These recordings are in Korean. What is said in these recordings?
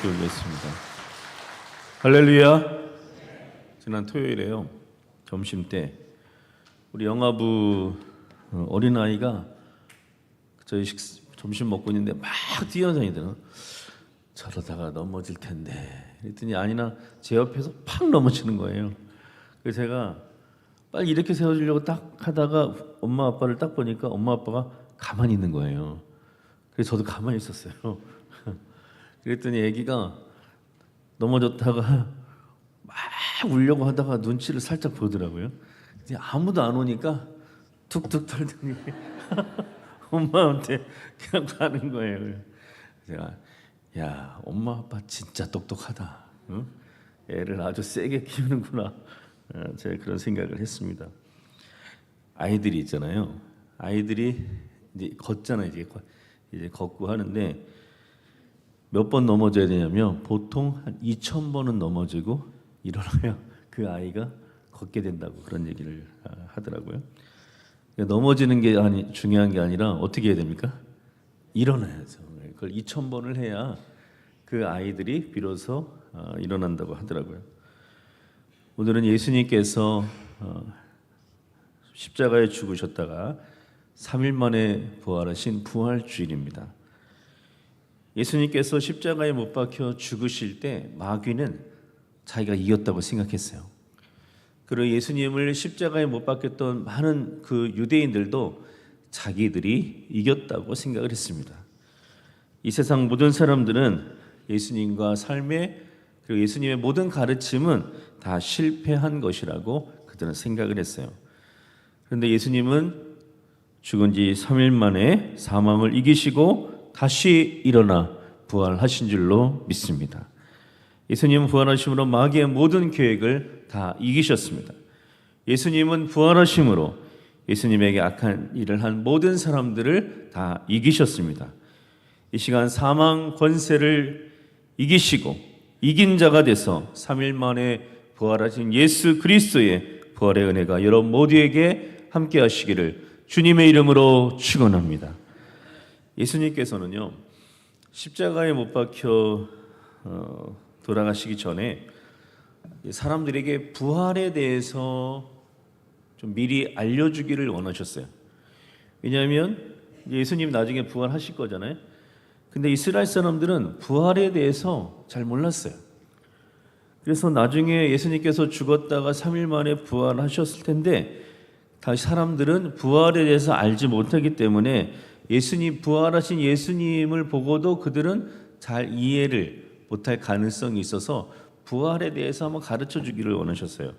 올렸습니다. 할렐루야. 지난 토요일에요. 점심 때 우리 영아부 어린아이가 저희 점심 먹고 있는데 막 뛰어다니더라고요. 저러다가 넘어질 텐데 그랬더니 아니나 제 옆에서 팍 넘어지는 거예요. 그래서 제가 빨리 이렇게 세워주려고 딱 하다가 엄마 아빠를 딱 보니까 엄마 아빠가 가만히 있는 거예요. 그래서 저도 가만히 있었어요. 그랬더니 아기가 넘어졌다가 막 울려고 하다가 눈치를 살짝 보더라고요. 아무도 안 오니까 툭툭 털더니 엄마한테 그냥 가는 거예요. 제가 야, 엄마 아빠 진짜 똑똑하다. 응? 애를 아주 세게 키우는구나. 제가 그런 생각을 했습니다. 아이들이 있잖아요. 아이들이 이제 걷잖아요. 이제 걷고 하는데 몇 번 넘어져야 되냐면 보통 한 2,000번은 넘어지고 일어나야 그 아이가 걷게 된다고 그런 얘기를 하더라고요. 넘어지는 게 중요한 게 아니라 어떻게 해야 됩니까? 일어나야죠. 그걸 2,000번을 해야 그 아이들이 비로소 일어난다고 하더라고요. 오늘은 예수님께서 십자가에 죽으셨다가 3일 만에 부활하신 부활주일입니다. 예수님께서 십자가에 못 박혀 죽으실 때 마귀는 자기가 이겼다고 생각했어요. 그리고 예수님을 십자가에 못 박혔던 많은 그 유대인들도 자기들이 이겼다고 생각을 했습니다. 이 세상 모든 사람들은 예수님과 삶에 그리고 예수님의 모든 가르침은 다 실패한 것이라고 그들은 생각을 했어요. 그런데 예수님은 죽은 지 3일 만에 사망을 이기시고 다시 일어나 부활하신 줄로 믿습니다. 예수님은 부활하심으로 마귀의 모든 계획을 다 이기셨습니다. 예수님은 부활하심으로 예수님에게 악한 일을 한 모든 사람들을 다 이기셨습니다. 이 시간 사망 권세를 이기시고 이긴 자가 돼서 3일 만에 부활하신 예수 그리스도의 부활의 은혜가 여러분 모두에게 함께 하시기를 주님의 이름으로 축원합니다. 예수님께서는요 십자가에 못 박혀 돌아가시기 전에 사람들에게 부활에 대해서 좀 미리 알려주기를 원하셨어요. 왜냐하면 예수님 나중에 부활하실 거잖아요. 근데 이스라엘 사람들은 부활에 대해서 잘 몰랐어요. 그래서 나중에 예수님께서 죽었다가 3일 만에 부활하셨을 텐데 다시 사람들은 부활에 대해서 알지 못하기 때문에 예수님 부활하신 예수님을 보고도 그들은 잘 이해를 못할 가능성이 있어서 부활에 대해서 한번 가르쳐 주기를 원하셨어요.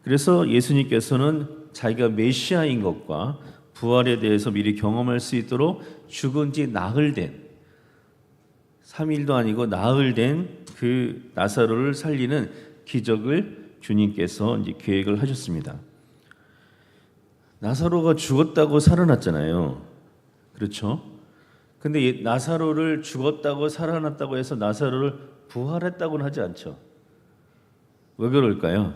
그래서 예수님께서는 자기가 메시아인 것과 부활에 대해서 미리 경험할 수 있도록 죽은 지 나흘 된 3일도 아니고 나흘 된 그 나사로를 살리는 기적을 주님께서 이제 계획을 하셨습니다. 나사로가 죽었다고 살아났잖아요. 그렇죠? 근데 나사로를 죽었다고 살아났다고 해서 나사로를 부활했다고는 하지 않죠. 왜 그럴까요?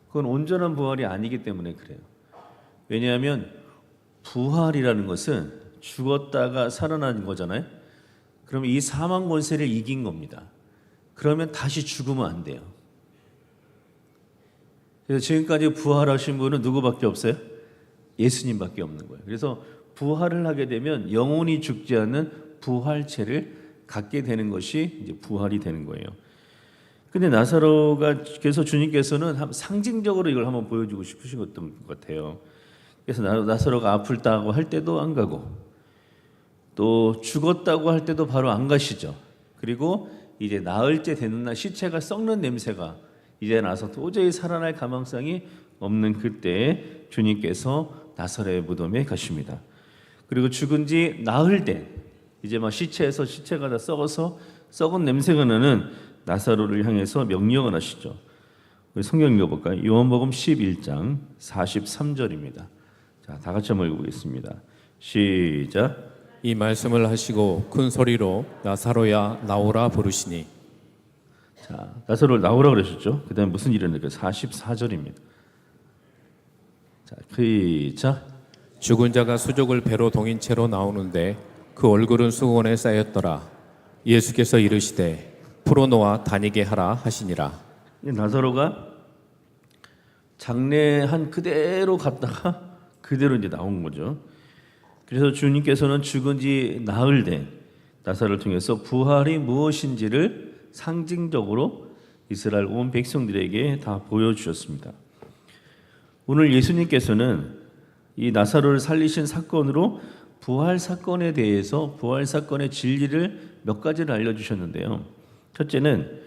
그건 온전한 부활이 아니기 때문에 그래요. 왜냐하면 부활이라는 것은 죽었다가 살아난 거잖아요. 그러면 이 사망 권세를 이긴 겁니다. 그러면 다시 죽으면 안 돼요. 그래서 지금까지 부활하신 분은 누구밖에 없어요? 예수님밖에 없는 거예요. 그래서 부활을 하게 되면 영원히 죽지 않는 부활체를 갖게 되는 것이 이제 부활이 되는 거예요. 근데 나사로가 그래서 주님께서는 상징적으로 이걸 한번 보여주고 싶으신 것 같아요. 그래서 나사로가 아프다고 할 때도 안 가고 또 죽었다고 할 때도 바로 안 가시죠. 그리고 이제 나흘째 되는 날 시체가 썩는 냄새가 이제 나서 도저히 살아날 가망성이 없는 그때 주님께서 나사로의 무덤에 가십니다. 그리고 죽은 지 나흘 된 이제 막 시체에서 시체가 다 썩어서 썩은 냄새가 나는 나사로를 향해서 명령을 하시죠. 우리 성경 읽어볼까요? 요한복음 11장 43절입니다. 자, 다 같이 한번 읽어보겠습니다. 시작. 이 말씀을 하시고 큰 소리로 나사로야 나오라 부르시니. 자, 나사로를 나오라 그러셨죠. 그 다음에 무슨 일이 일어날까요? 44절입니다. 자, 시작. 죽은 자가 수족을 배로 동인 채로 나오는데 그 얼굴은 수건에 쌓였더라. 예수께서 이르시되 풀어놓아 다니게 하라 하시니라. 나사로가 장례한 그대로 갔다가 그대로 이제 나온 거죠. 그래서 주님께서는 죽은 지 나흘 된 나사로를 통해서 부활이 무엇인지를 상징적으로 이스라엘 온 백성들에게 다 보여주셨습니다. 오늘 예수님께서는 이 나사로를 살리신 사건으로 부활 사건에 대해서 부활 사건의 진리를 몇 가지를 알려주셨는데요. 첫째는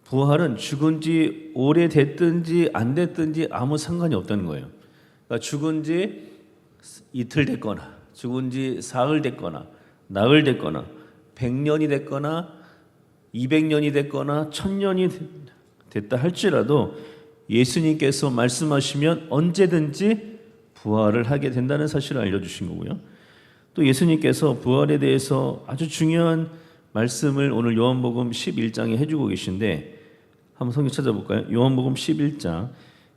부활은 죽은 지 오래됐든지 안 됐든지 아무 상관이 없다는 거예요. 그러니까 죽은 지 이틀 됐거나 죽은 지 사흘 됐거나 나흘 됐거나 100년이 됐거나 200년이 됐거나 1000년이 됐다 할지라도 예수님께서 말씀하시면 언제든지 부활을 하게 된다는 사실을 알려주신 거고요. 또 예수님께서 부활에 대해서 아주 중요한 말씀을 오늘 요한복음 11장에 해주고 계신데 한번 성경 찾아볼까요? 요한복음 11장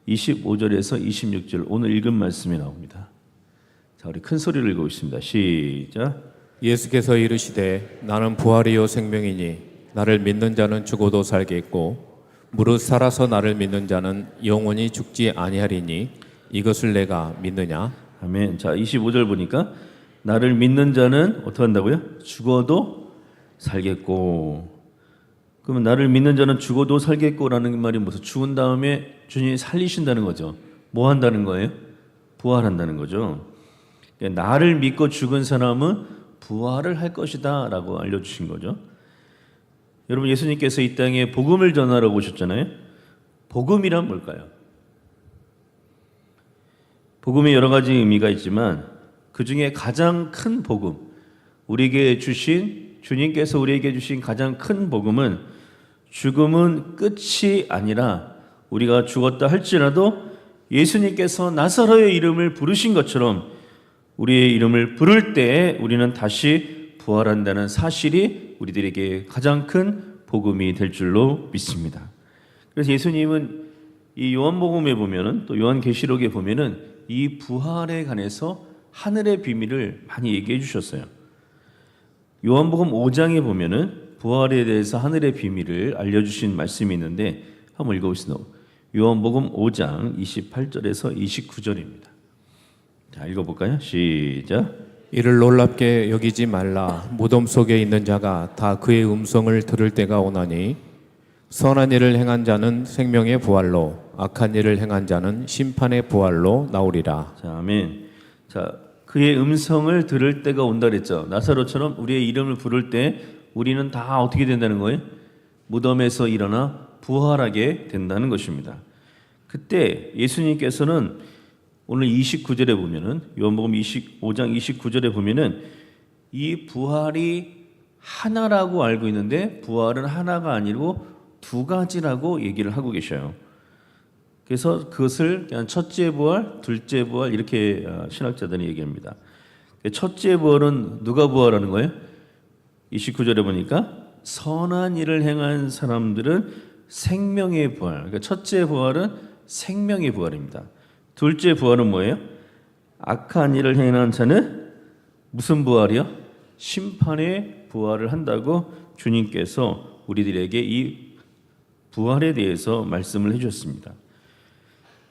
25절에서 26절 오늘 읽은 말씀이 나옵니다. 자, 우리 큰 소리를 읽어보겠습니다. 시작. 예수께서 이르시되 나는 부활이요 생명이니 나를 믿는 자는 죽어도 살겠고 무릇 살아서 나를 믿는 자는 영원히 죽지 아니하리니 이것을 내가 믿느냐? 아멘. 자, 25절 보니까 나를 믿는 자는 어떻게 한다고요? 죽어도 살겠고. 그러면 나를 믿는 자는 죽어도 살겠고라는 말이 무슨 죽은 다음에 주님이 살리신다는 거죠. 뭐 한다는 거예요? 부활한다는 거죠. 그러니까 나를 믿고 죽은 사람은 부활을 할 것이다 라고 알려주신 거죠. 여러분 예수님께서 이 땅에 복음을 전하러 오셨잖아요. 복음이란 뭘까요? 복음에 여러 가지 의미가 있지만 그 중에 가장 큰 복음, 우리에게 주신 주님께서 우리에게 주신 가장 큰 복음은 죽음은 끝이 아니라 우리가 죽었다 할지라도 예수님께서 나사로의 이름을 부르신 것처럼 우리의 이름을 부를 때 우리는 다시 부활한다는 사실이 우리들에게 가장 큰 복음이 될 줄로 믿습니다. 그래서 예수님은 이 요한복음에 보면은 또 요한계시록에 보면은 이 부활에 관해서 하늘의 비밀을 많이 얘기해 주셨어요. 요한복음 5장에 보면은 부활에 대해서 하늘의 비밀을 알려주신 말씀이 있는데 한번 읽어보시죠. 요한복음 5장 28절에서 29절입니다. 자, 읽어볼까요? 시작. 이를 놀랍게 여기지 말라. 무덤 속에 있는 자가 다 그의 음성을 들을 때가 오나니 선한 일을 행한 자는 생명의 부활로 악한 일을 행한 자는 심판의 부활로 나오리라. 자, 아멘. 자, 그의 음성을 들을 때가 온다 그랬죠. 나사로처럼 우리의 이름을 부를 때 우리는 다 어떻게 된다는 거예요? 무덤에서 일어나 부활하게 된다는 것입니다. 그때 예수님께서는 오늘 29절에 보면은 요한복음 25장 29절에 보면은 이 부활이 하나라고 알고 있는데 부활은 하나가 아니고 두 가지라고 얘기를 하고 계셔요. 그래서 그것을 그냥 첫째 부활, 둘째 부활 이렇게 신학자들이 얘기합니다. 첫째 부활은 누가 부활하는 거예요? 29절에 보니까 선한 일을 행한 사람들은 생명의 부활. 그러니까 첫째 부활은 생명의 부활입니다. 둘째 부활은 뭐예요? 악한 일을 행한 자는 무슨 부활이요? 심판의 부활을 한다고 주님께서 우리들에게 이 부활에 대해서 말씀을 해주셨습니다.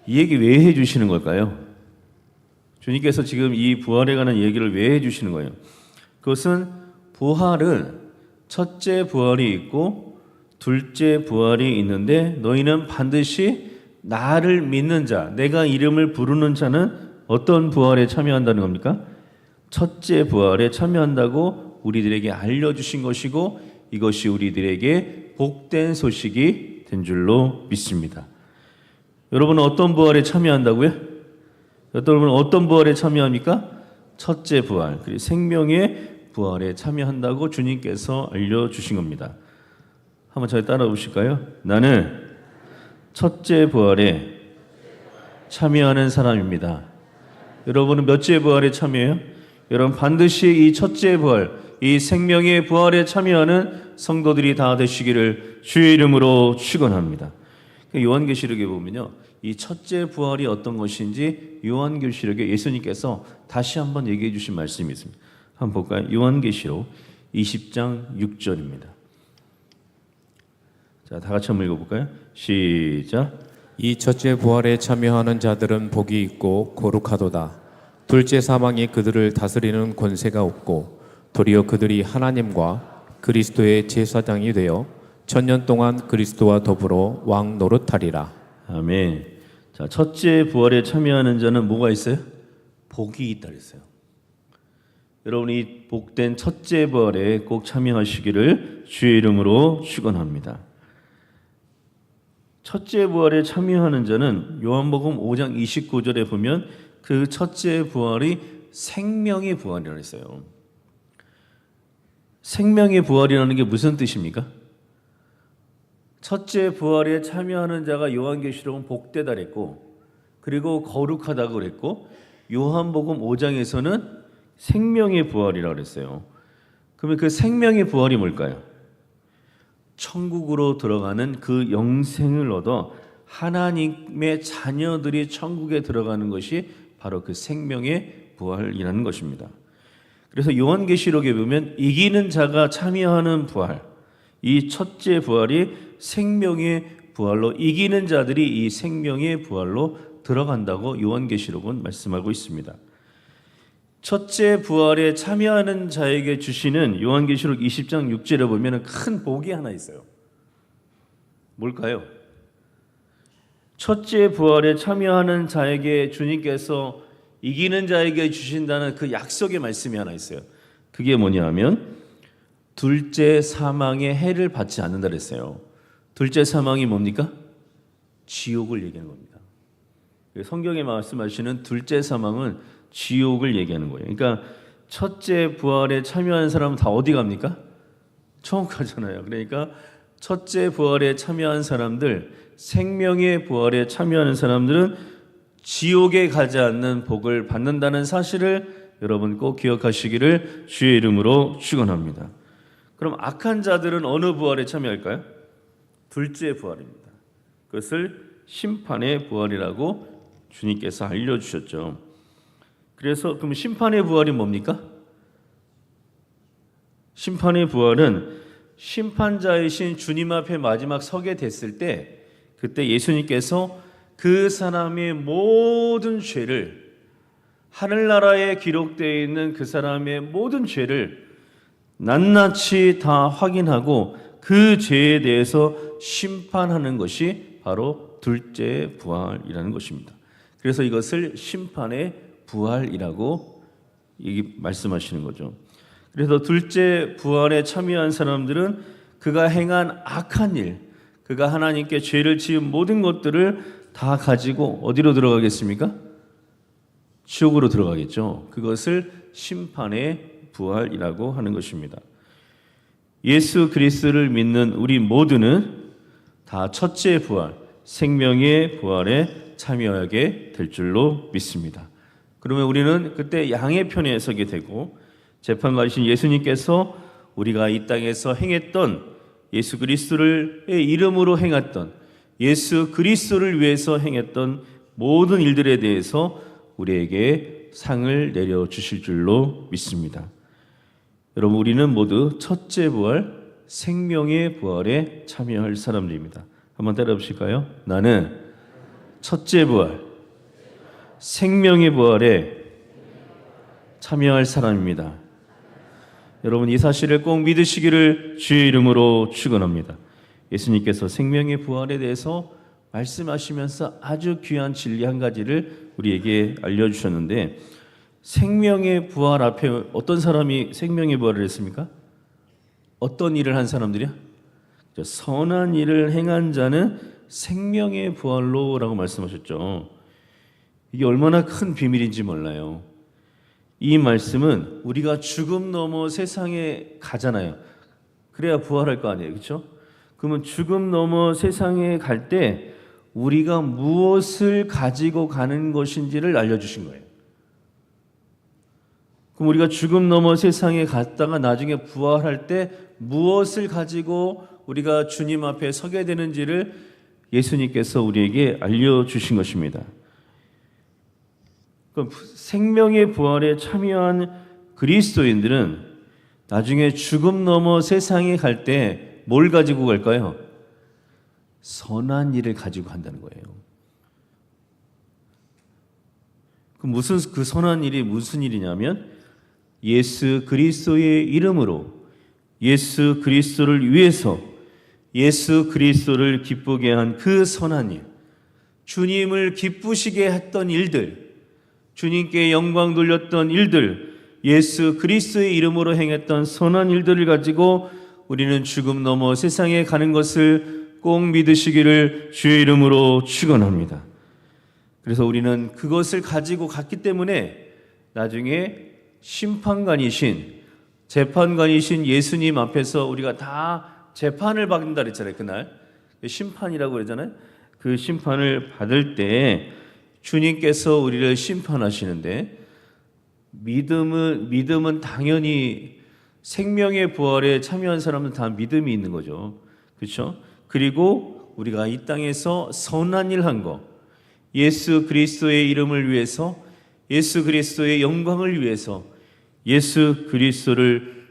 이 얘기 왜 해주시는 걸까요? 주님께서 지금 이 부활에 관한 얘기를 왜 해주시는 거예요? 그것은 부활은 첫째 부활이 있고 둘째 부활이 있는데 너희는 반드시 나를 믿는 자, 내가 이름을 부르는 자는 어떤 부활에 참여한다는 겁니까? 첫째 부활에 참여한다고 우리들에게 알려주신 것이고 이것이 우리들에게 복된 소식이 된 줄로 믿습니다. 여러분은 어떤 부활에 참여한다고요? 여러분은 어떤 부활에 참여합니까? 첫째 부활, 그리고 생명의 부활에 참여한다고 주님께서 알려주신 겁니다. 한번 저희 따라 보실까요? 나는 첫째 부활에 참여하는 사람입니다. 여러분은 몇째 부활에 참여해요? 여러분 반드시 이 첫째 부활, 이 생명의 부활에 참여하는 성도들이 다 되시기를 주의 이름으로 축원합니다. 요한계시록에 보면요, 이 첫째 부활이 어떤 것인지 요한계시록에 예수님께서 다시 한번 얘기해 주신 말씀이 있습니다. 한번 볼까요? 요한계시록 20장 6절입니다. 자, 다 같이 한번 읽어볼까요? 시작. 이 첫째 부활에 참여하는 자들은 복이 있고 거룩하도다. 둘째 사망이 그들을 다스리는 권세가 없고 도리어 그들이 하나님과 그리스도의 제사장이 되어 천년 동안 그리스도와 더불어 왕 노릇하리라. 아멘. 자, 첫째 부활에 참여하는 자는 뭐가 있어요? 복이 있다 그랬어요. 여러분이 복된 첫째 부활에 꼭 참여하시기를 주의 이름으로 축원합니다. 첫째 부활에 참여하는 자는 요한복음 5장 29절에 보면 그 첫째 부활이 생명의 부활이라고 했어요. 생명의 부활이라는 게 무슨 뜻입니까? 첫째 부활에 참여하는 자가 요한계시록은 복되다 그랬고, 그리고 거룩하다고 그랬고, 요한복음 5장에서는 생명의 부활이라고 그랬어요. 그러면 그 생명의 부활이 뭘까요? 천국으로 들어가는 그 영생을 얻어 하나님의 자녀들이 천국에 들어가는 것이 바로 그 생명의 부활이라는 것입니다. 그래서 요한계시록에 보면 이기는 자가 참여하는 부활, 이 첫째 부활이 생명의 부활로, 이기는 자들이 이 생명의 부활로 들어간다고 요한계시록은 말씀하고 있습니다. 첫째 부활에 참여하는 자에게 주시는 요한계시록 20장 6절에 보면 큰 복이 하나 있어요. 뭘까요? 첫째 부활에 참여하는 자에게 주님께서 이기는 자에게 주신다는 그 약속의 말씀이 하나 있어요. 그게 뭐냐면 둘째 사망의 해를 받지 않는다 그랬어요. 둘째 사망이 뭡니까? 지옥을 얘기하는 겁니다. 성경에 말씀하시는 둘째 사망은 지옥을 얘기하는 거예요. 그러니까 첫째 부활에 참여하는 사람은 다 어디 갑니까? 천국 가잖아요. 그러니까 첫째 부활에 참여한 사람들, 생명의 부활에 참여하는 사람들은 지옥에 가지 않는 복을 받는다는 사실을 여러분 꼭 기억하시기를 주의 이름으로 축원합니다. 그럼 악한 자들은 어느 부활에 참여할까요? 둘째 부활입니다. 그것을 심판의 부활이라고 주님께서 알려주셨죠. 그래서 그럼 심판의 부활이 뭡니까? 심판의 부활은 심판자이신 주님 앞에 마지막 서게 됐을 때, 그때 예수님께서 그 사람의 모든 죄를, 하늘나라에 기록되어 있는 그 사람의 모든 죄를 낱낱이 다 확인하고 그 죄에 대해서 심판하는 것이 바로 둘째 부활이라는 것입니다. 그래서 이것을 심판의 부활이라고 말씀하시는 거죠. 그래서 둘째 부활에 참여한 사람들은 그가 행한 악한 일, 그가 하나님께 죄를 지은 모든 것들을 다 가지고 어디로 들어가겠습니까? 지옥으로 들어가겠죠. 그것을 심판의 부활이라고 하는 것입니다. 예수 그리스도를 믿는 우리 모두는 다 첫째 부활, 생명의 부활에 참여하게 될 줄로 믿습니다. 그러면 우리는 그때 양의 편에 서게 되고, 재판받으신 예수님께서 우리가 이 땅에서 행했던 예수 그리스도의 이름으로 행했던, 예수 그리스도를 위해서 행했던 모든 일들에 대해서 우리에게 상을 내려주실 줄로 믿습니다. 여러분, 우리는 모두 첫째 부활, 생명의 부활에 참여할 사람들입니다. 한번 따라해 보실까요? 나는 첫째 부활, 생명의 부활에 참여할 사람입니다. 여러분, 이 사실을 꼭 믿으시기를 주의 이름으로 축원합니다. 예수님께서 생명의 부활에 대해서 말씀하시면서 아주 귀한 진리 한 가지를 우리에게 알려주셨는데, 생명의 부활 앞에 어떤 사람이 생명의 부활을 했습니까? 어떤 일을 한 사람들이야? 선한 일을 행한 자는 생명의 부활로 라고 말씀하셨죠. 이게 얼마나 큰 비밀인지 몰라요. 이 말씀은 우리가 죽음 넘어 세상에 가잖아요. 그래야 부활할 거 아니에요, 그렇죠? 그러면 죽음 넘어 세상에 갈 때 우리가 무엇을 가지고 가는 것인지를 알려주신 거예요. 그럼 우리가 죽음 넘어 세상에 갔다가 나중에 부활할 때 무엇을 가지고 우리가 주님 앞에 서게 되는지를 예수님께서 우리에게 알려주신 것입니다. 그럼 생명의 부활에 참여한 그리스도인들은 나중에 죽음 넘어 세상에 갈 때 뭘 가지고 갈까요? 선한 일을 가지고 간다는 거예요. 그 선한 일이 무슨 일이냐면 예수 그리스도의 이름으로 예수 그리스도를 위해서 예수 그리스도를 기쁘게 한 그 선한 일, 주님을 기쁘시게 했던 일들, 주님께 영광 돌렸던 일들, 예수 그리스도의 이름으로 행했던 선한 일들을 가지고 우리는 죽음 넘어 세상에 가는 것을 꼭 믿으시기를 주의 이름으로 축원합니다. 그래서 우리는 그것을 가지고 갔기 때문에 나중에 심판관이신 재판관이신 예수님 앞에서 우리가 다 재판을 받는다 그랬잖아요. 그날 심판이라고 그러잖아요. 그 심판을 받을 때 주님께서 우리를 심판하시는데 믿음은 당연히 생명의 부활에 참여한 사람은 다 믿음이 있는 거죠. 그렇죠? 그리고 우리가 이 땅에서 선한 일 한 거, 예수 그리스도의 이름을 위해서, 예수 그리스도의 영광을 위해서, 예수 그리스도를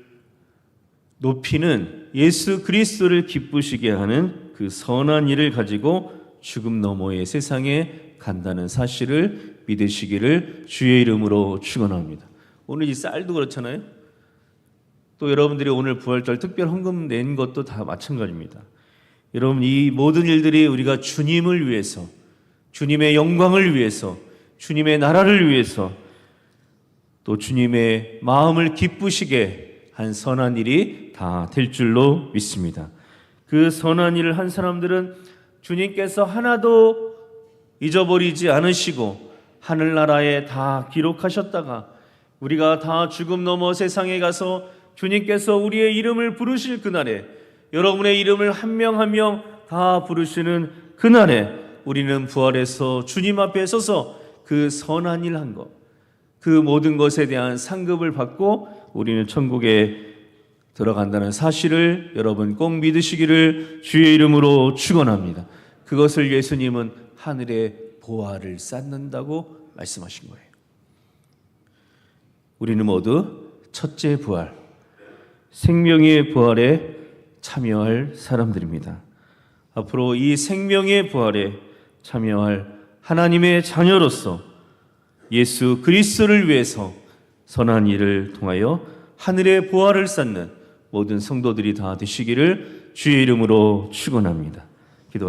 높이는, 예수 그리스도를 기쁘시게 하는 그 선한 일을 가지고 죽음 너머의 세상에 간다는 사실을 믿으시기를 주의 이름으로 축원합니다. 오늘 이 쌀도 그렇잖아요. 또 여러분들이 오늘 부활절 특별 헌금 낸 것도 다 마찬가지입니다. 여러분, 이 모든 일들이 우리가 주님을 위해서, 주님의 영광을 위해서, 주님의 나라를 위해서, 또 주님의 마음을 기쁘시게 한 선한 일이 다 될 줄로 믿습니다. 그 선한 일을 한 사람들은 주님께서 하나도 잊어버리지 않으시고 하늘나라에 다 기록하셨다가 우리가 다 죽음 넘어 세상에 가서 주님께서 우리의 이름을 부르실 그날에, 여러분의 이름을 한 명 한 명 다 부르시는 그날에 우리는 부활해서 주님 앞에 서서 그 선한 일 한 것, 그 모든 것에 대한 상급을 받고 우리는 천국에 들어간다는 사실을 여러분 꼭 믿으시기를 주의 이름으로 축원합니다. 그것을 예수님은 하늘의 보화를 쌓는다고 말씀하신 거예요. 우리는 모두 첫째 부활, 생명의 부활에 참여할 사람들입니다. 앞으로 이 생명의 부활에 참여할 하나님의 자녀로서 예수 그리스도를 위해서 선한 일을 통하여 하늘의 보화를 쌓는 모든 성도들이 다 되시기를 주의 이름으로 축원합니다.